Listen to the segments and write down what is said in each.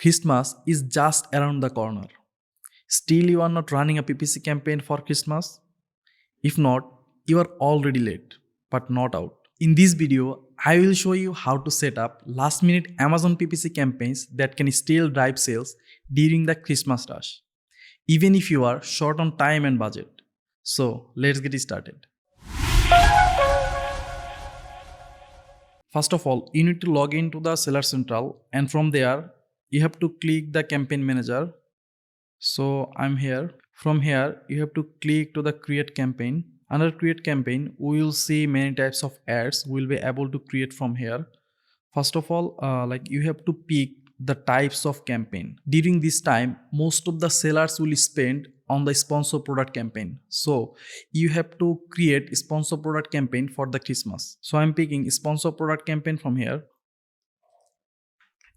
Christmas is just around the corner. Still, you are not running a PPC campaign for Christmas? If not, you are already late, but not out. In this video, I will show you how to set up last-minute Amazon PPC campaigns that can still drive sales during the Christmas rush, even if you are short on time and budget. So, let's get started. First of all, you need to log into the Seller Central, and from there, you have to click the campaign manager. So I'm here. From here, you have to click to the create campaign. Under create campaign, we will see many types of ads we'll be able to create from here. First of all, you have to pick the types of campaign. During this time, most of the sellers will spend on the sponsor product campaign. So you have to create a sponsor product campaign for the Christmas. So I'm picking sponsor product campaign from here.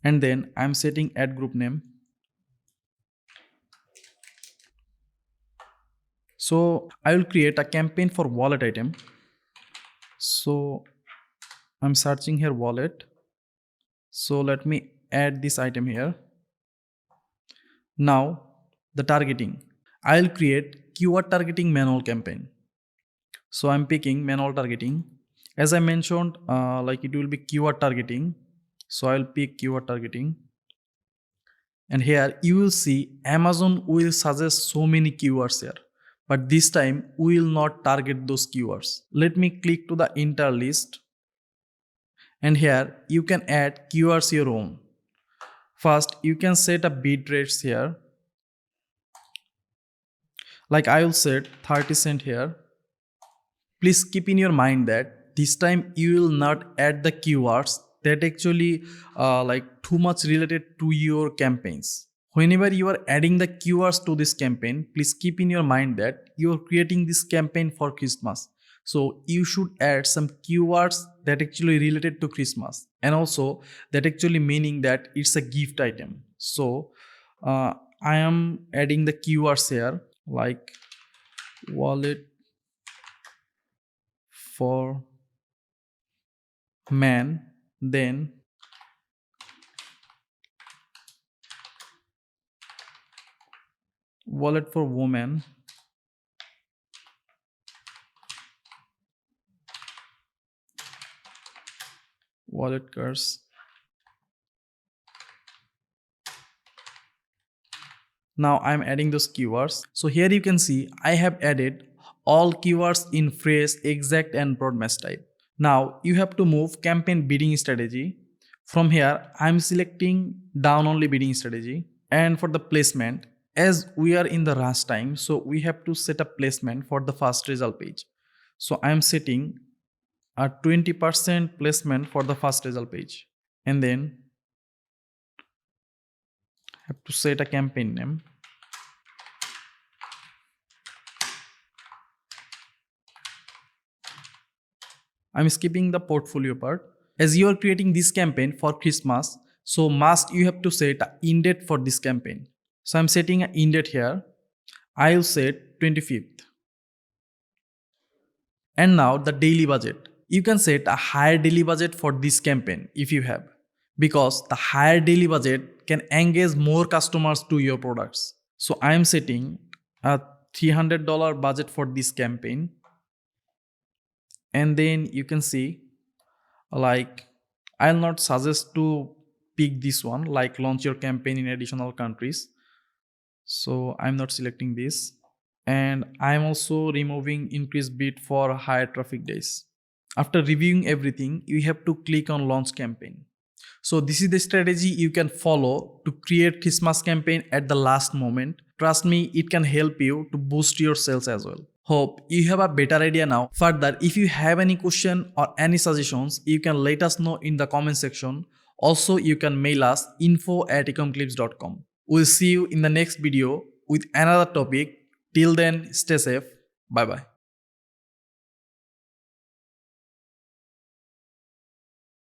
And then I'm setting ad group name. So I will create a campaign for wallet item. So I'm searching here wallet. So let me add this item here. Now the targeting. I will create keyword targeting manual campaign. So I'm picking manual targeting. As I mentioned, it will be keyword targeting. So I will pick keyword targeting. And here you will see Amazon will suggest so many keywords here. But this time we will not target those keywords. Let me click to the enter list. And here you can add keywords your own. First, you can set a bid rates here. Like I will set 30 cents here. Please keep in your mind that this time you will not add the keywords that actually too much related to your campaigns. Whenever you are adding the keywords to this campaign, please keep in your mind that you are creating this campaign for Christmas. So you should add some keywords that actually related to Christmas, and also that actually meaning that it's a gift item. So I am adding the keywords here like wallet for man, then wallet for woman, wallet curse. Now I'm adding those keywords. So here you can see I have added all keywords in phrase, exact and broad mesh type. Now you have to move campaign bidding strategy. From here I'm selecting down only bidding strategy, and for the placement, as we are in the rush time, so we have to set a placement for the first result page. So I am setting a 20% placement for the first result page, and then have to set a campaign name. I'm skipping the portfolio part. As you are creating this campaign for Christmas, so must you have to set an end date for this campaign. So I'm setting an end date here. I'll set 25th. And now the daily budget. You can set a higher daily budget for this campaign if you have, because the higher daily budget can engage more customers to your products. So I am setting a $300 budget for this campaign. And then you can see I'll not suggest to pick this one, like launch your campaign in additional countries. So I'm not selecting this, and I'm also removing increase bid for higher traffic days. After reviewing everything, you have to click on launch campaign. So this is the strategy you can follow to create Christmas campaign at the last moment. Trust me, it can help you to boost your sales as well. Hope you have a better idea now. Further, if you have any question or any suggestions, you can let us know in the comment section. Also, you can mail us info@ecomclips.com. We'll see you in the next video with another topic. Till then, stay safe. Bye bye.